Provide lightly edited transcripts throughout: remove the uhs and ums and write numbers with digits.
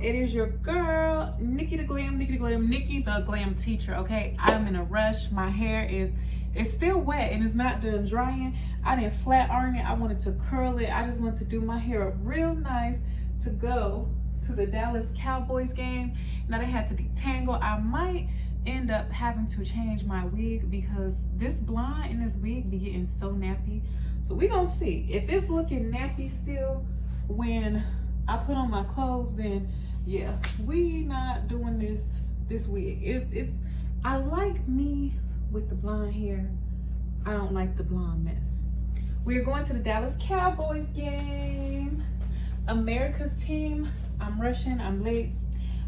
It is your girl, Nikki the Glam teacher, okay? I'm in a rush. My hair it's still wet and it's not done drying. I didn't flat iron it. I wanted to curl it. I just wanted to do my hair up real nice to go to the Dallas Cowboys game. Now they had to detangle. I might end up having to change my wig because this blonde in this wig be getting so nappy. So we gonna see. If it's looking nappy still when I put on my clothes, then yeah, we not doing this wig. It's I like me with the blonde hair. I don't like the blonde mess. We're going to the Dallas Cowboys game. America's team. I'm rushing, I'm late.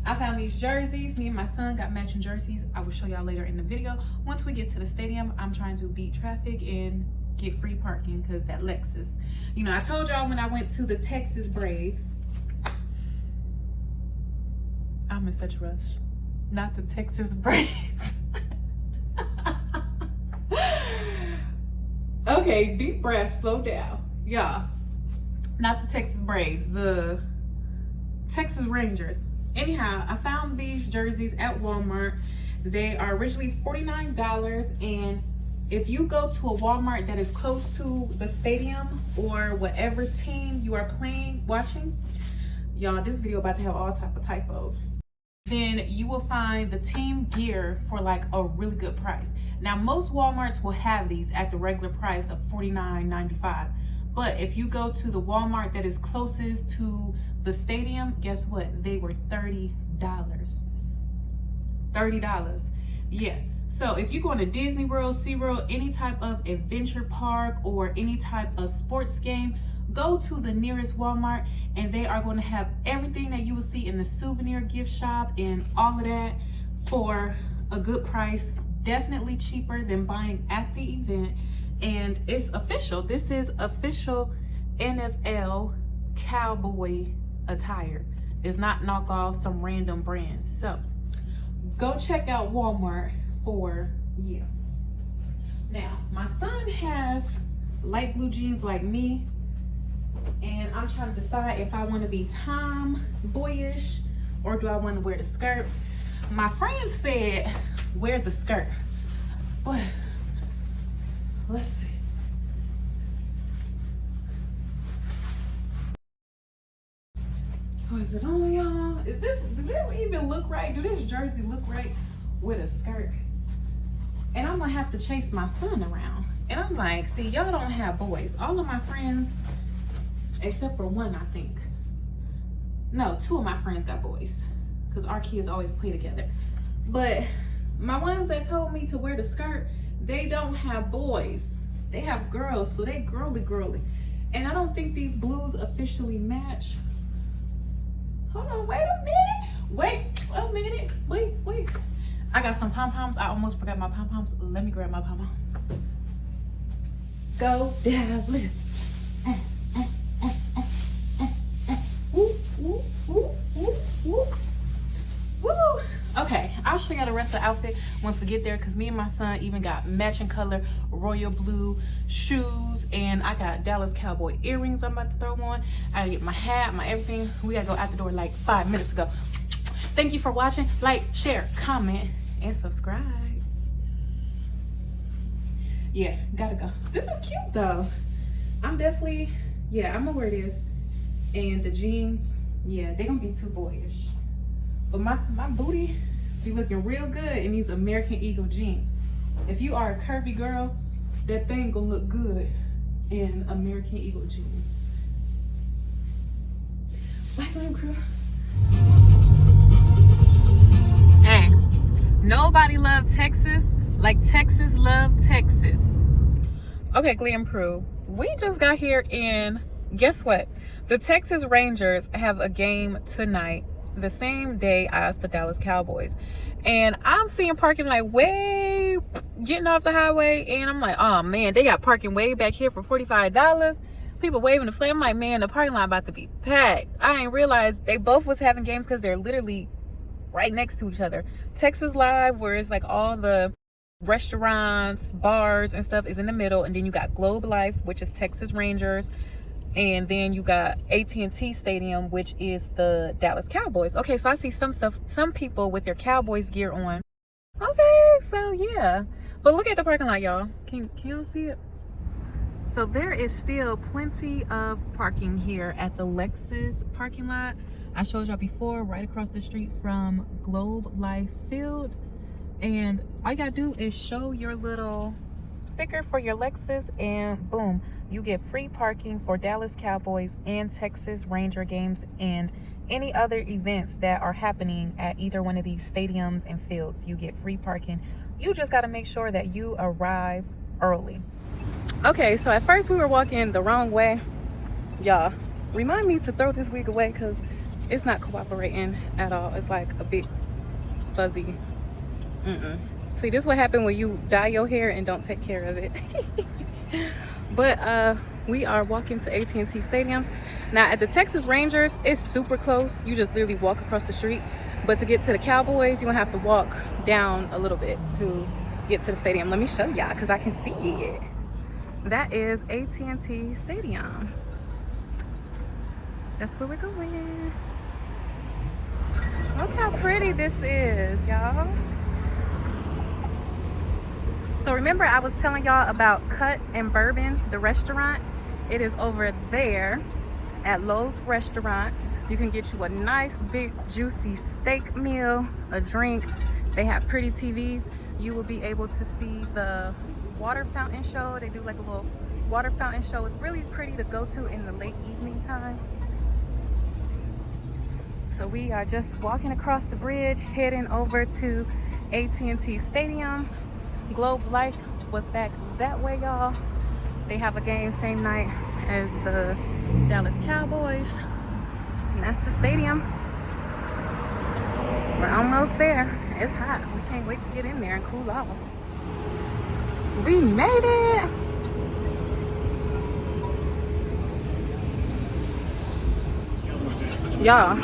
I found these jerseys. Me and my son got matching jerseys. I will show y'all later in the video. Once we get to the stadium, I'm trying to beat traffic and get free parking because that Lexus. You know, I told y'all when I went to the Texas Braves. I'm in such a rush. Not the Texas Braves. Okay, deep breath, slow down. Yeah, not the Texas Braves, the Texas Rangers. Anyhow, I found these jerseys at Walmart. They are originally $49, and if you go to a Walmart that is close to the stadium or whatever team you are watching, y'all, this video about to have all type of typos, then you will find the team gear for like a really good price. Now, most Walmarts will have these at the regular price of $49.95. But if you go to the Walmart that is closest to the stadium, guess what? They were $30. $30. Yeah. So if you're going to Disney World, SeaWorld, any type of adventure park or any type of sports game, go to the nearest Walmart and they are going to have everything that you will see in the souvenir gift shop and all of that for a good price. Definitely cheaper than buying at the event. And it's official. This is official NFL cowboy attire. It's not knockoff some random brand. So go check out Walmart for you. Now, my son has light blue jeans like me, and I'm trying to decide if I want to be tomboyish or do I want to wear the skirt. My friend said wear the skirt, but let's see. Oh, is it on, y'all? Do this even look right? Do this jersey look right with a skirt? And I'm gonna have to chase my son around. And I'm like, see, y'all don't have boys. All of my friends, except for one, I think. No, two of my friends got boys, because our kids always play together. But my ones that told me to wear the skirt, they don't have boys. They have girls, so they girly. And I don't think these blues officially match. Hold on, wait a minute. Wait. I got some pom-poms. I almost forgot my pom-poms. Let me grab my pom-poms. Go Dallas. Woo. Okay, I'll show y'all the rest of the outfit once we get there, because me and my son even got matching color royal blue shoes, and I got Dallas Cowboy earrings I'm about to throw on. I gotta get my hat, my everything. We gotta go out the door like 5 minutes ago. Thank you for watching. Like, share, comment, and subscribe. Yeah, gotta go. This is cute though. I'm definitely, yeah, I'm gonna wear this. And the jeans, yeah, they're gonna be too boyish. But my booty be looking real good in these American Eagle jeans. If you are a curvy girl, that thing gonna look good in American Eagle jeans. Black Glam Crew. Hey, nobody loved Texas like Texas loved Texas. Okay, Glam Crew, we just got here and guess what? The Texas Rangers have a game tonight, the same day as the Dallas Cowboys. And I'm seeing parking like way getting off the highway, and I'm like, oh man, they got parking way back here for $45. People waving the flag. I'm like, man, the parking lot about to be packed. I ain't realized they both was having games because they're literally right next to each other. Texas Live, where it's like all the restaurants, bars and stuff, is in the middle, and then you got Globe Life, which is Texas Rangers. And then you got AT&T Stadium, which is the Dallas Cowboys. Okay, so I see some people with their Cowboys gear on. Okay, so yeah. But look at the parking lot, y'all. Can y'all see it? So there is still plenty of parking here at the Lexus parking lot. I showed y'all before, right across the street from Globe Life Field. And all you gotta do is show your little sticker for your Lexus and boom, you get free parking for Dallas Cowboys and Texas Ranger games and any other events that are happening at either one of these stadiums and fields. You get free parking. You just got to make sure that you arrive early. Okay, so at first we were walking the wrong way. Y'all, remind me to throw this wig away because it's not cooperating at all. It's like a bit fuzzy. See, this is what happened when you dye your hair and don't take care of it. But we are walking to AT&T Stadium. Now at the Texas Rangers, it's super close. You just literally walk across the street. But to get to the Cowboys, you're gonna have to walk down a little bit to get to the stadium. Let me show y'all because I can see it. That is AT&T Stadium. That's where we're going. Look how pretty this is, y'all. So remember I was telling y'all about Cut and Bourbon, the restaurant? It is over there at Lowe's Restaurant. You can get you a nice big juicy steak meal, a drink. They have pretty TVs. You will be able to see the water fountain show. They do like a little water fountain show. It's really pretty to go to in the late evening time. So we are just walking across the bridge, heading over to AT&T Stadium. Globe Life was back that way, y'all. They have a game same night as the Dallas Cowboys. And that's the stadium. We're almost there. It's hot. We can't wait to get in there and cool off. We made it. Y'all,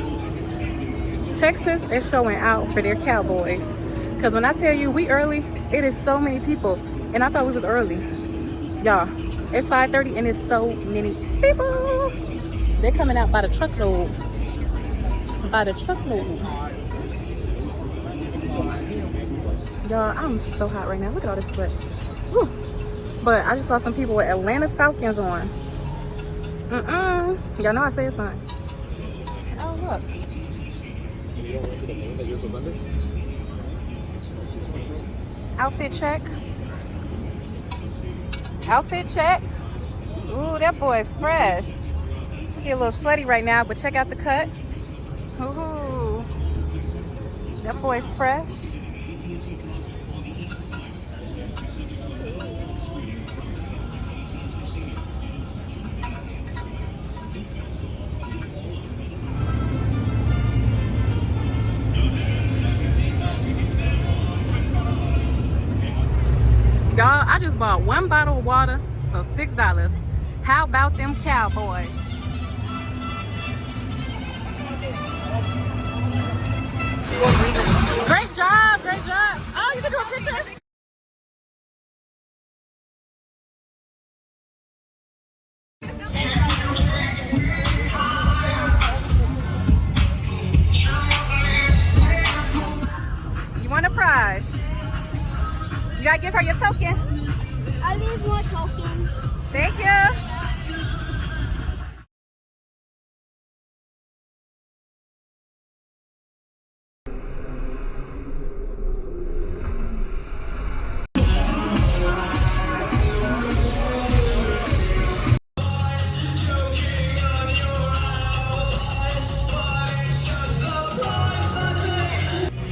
Texas is showing out for their Cowboys. Because when I tell you we early, it is so many people. And I thought we was early. Y'all, it's 5:30 and it's so many people. They're coming out by the truckload. By the truckload. Y'all, I'm so hot right now. Look at all this sweat. Whew. But I just saw some people with Atlanta Falcons on. Y'all know I said something. Oh, look. You don't want to the name that you're under? Outfit check. Outfit check. Ooh, that boy fresh. He a little sweaty right now, but check out the cut. Ooh, that boy fresh. Y'all, I just bought one bottle of water for $6. How about them Cowboys? Great job, great job. Oh, you can do a picture? You want a prize? You gotta give her your token. I need more tokens. Thank you.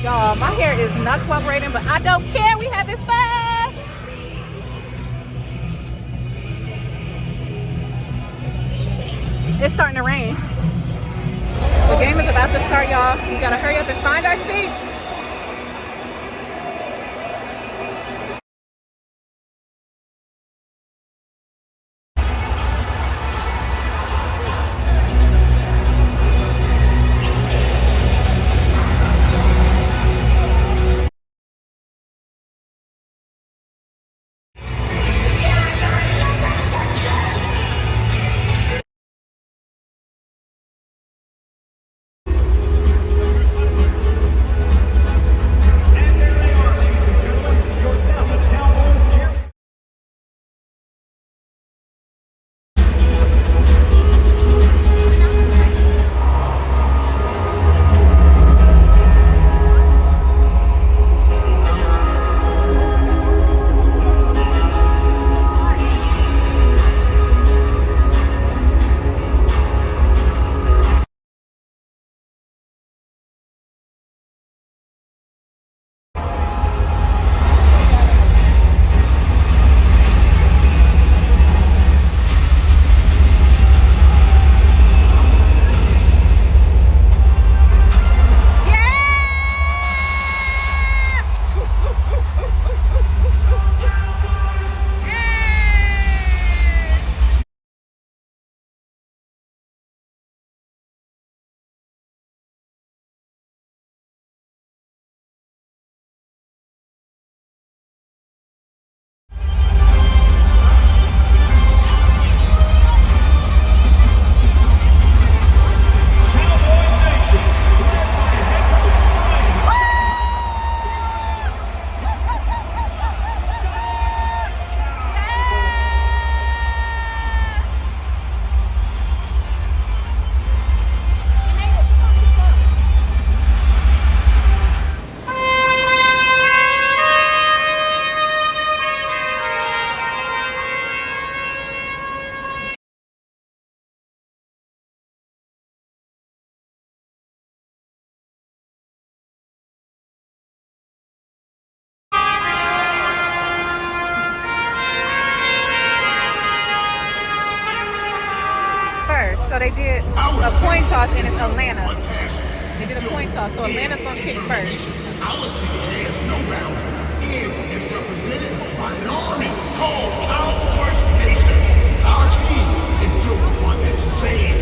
Y'all, my hair is not cooperating, but I don't care. We having fun. It's starting to rain. The game is about to start, y'all. We gotta hurry up and find our seats. a coin toss, and it's Atlanta. They did a coin toss, so Atlanta's gonna kick first. Our city has no boundaries and is represented by an army called Cowboys Nation. Our team is built on that same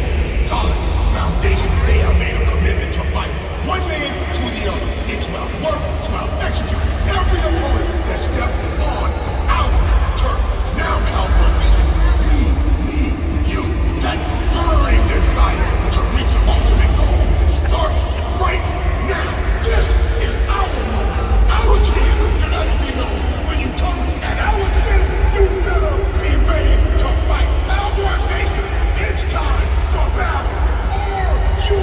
solid foundation. They have made a commitment to fight one man to the other, and to outwork, to out-execute every opponent that steps on our turf. Now, Cowboys Nation, we need you. That burning desire to reach the ultimate goal starts right now. This is our moment, our chance to let it be known. When you come at our city, you better be ready to fight. Cowboys Nation, it's time for battle. Are you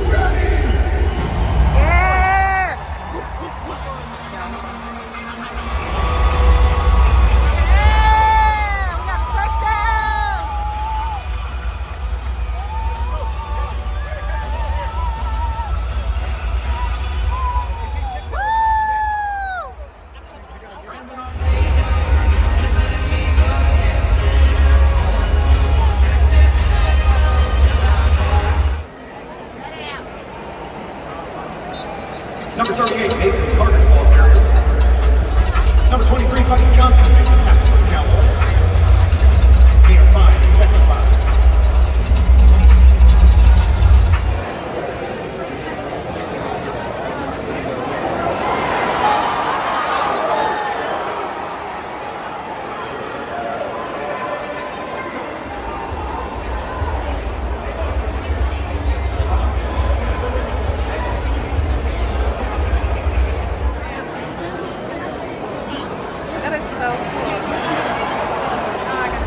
ready? Yeah! We got a touchdown! Woo! Number 38, Nathan Carter, ball carrier. Number 23, Bucky Johnson, makes the tackle for the Cowboys. They are fine in second five. That is so cool. Oh, I got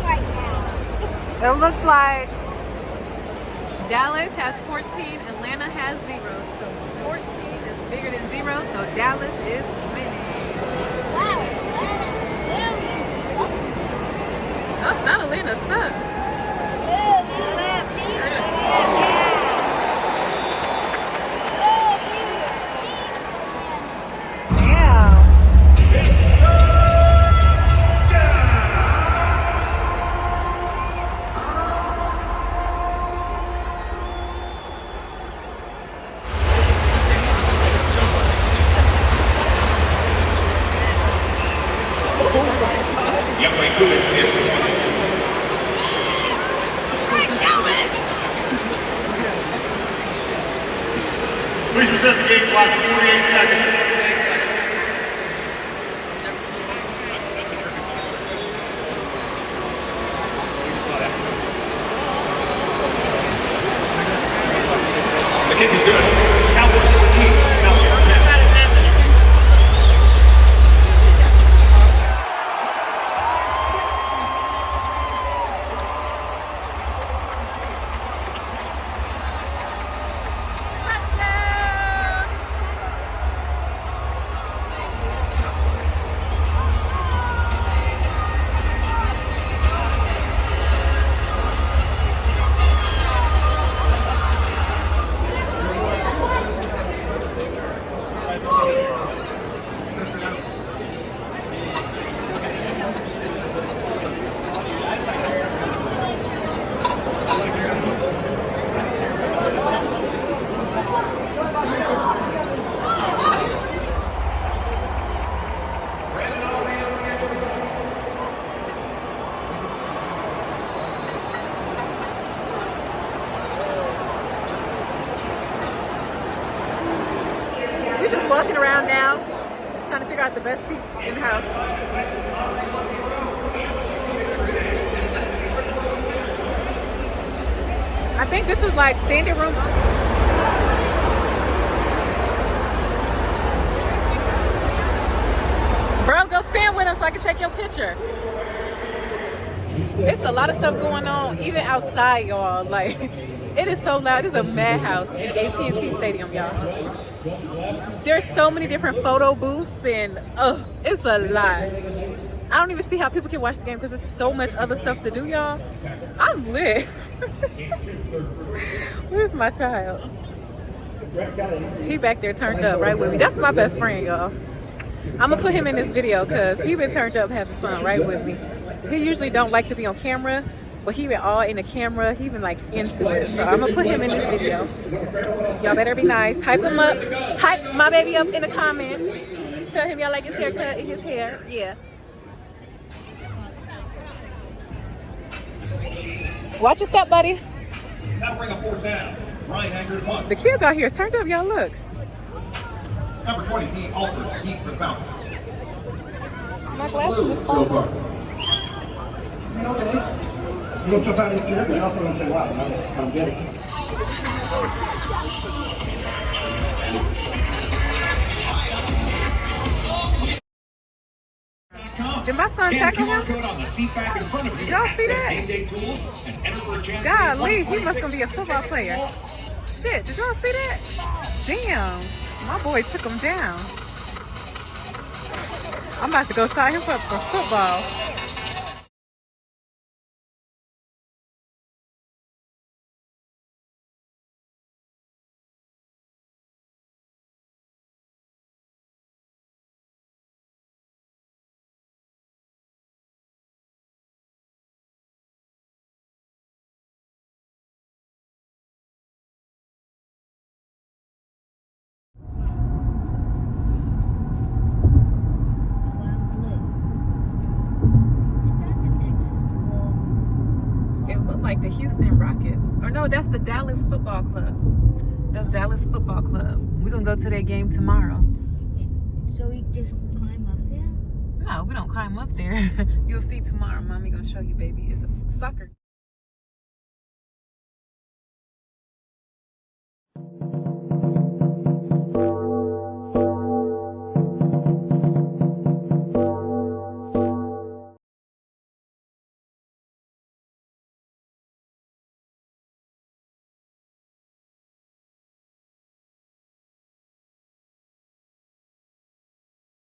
Right now. It looks like Dallas has 14, Atlanta has 0. So 14 is bigger than 0, so Dallas is winning. Wow. Oh, not Atlanta suck. Damn. Yep, wait, good. It's Please present the game clock, 48 seconds. The kick is good. Cowboys 14, Falcons 10. We're just walking around now, trying to figure out the best seats in the house. I think this is like standing room. Bro, go stand with us so I can take your picture. It's a lot of stuff going on, even outside, y'all. Like, it is so loud. It's a madhouse in AT&T Stadium, y'all. There's so many different photo booths, and it's a lot. I don't even see how people can watch the game because there's so much other stuff to do, y'all. I'm lit. Where's my child? He back there turned up right with me. That's my best friend, y'all. I'm gonna put him in this video because he been turned up having fun right with me. He usually don't like to be on camera, but he been all in the camera. He been like into it. So I'm gonna put him in this video. Y'all better be nice. Hype him up. Hype my baby up in the comments. Tell him y'all like his haircut and his hair. Yeah. Watch your step, buddy. Now bring a fourth down. Ryan Hager punt. The kids out here is turned up, y'all look. Number 20, D. Alford, deep for the Falcons. My glasses is falling. You don't jump out of your chair, but Alford don't say, wow, I'm getting it. Did my son tackle him? Did y'all see that? Golly, he must gonna be a football player. Shit, did y'all see that? Damn, my boy took him down. I'm about to go sign him up for football. It looked like the Houston Rockets. Or no, that's the Dallas Football Club. That's Dallas Football Club. We're gonna go to that game tomorrow. So we just climb up there? No, we don't climb up there. You'll see tomorrow. Mommy gonna show you, baby. It's a soccer.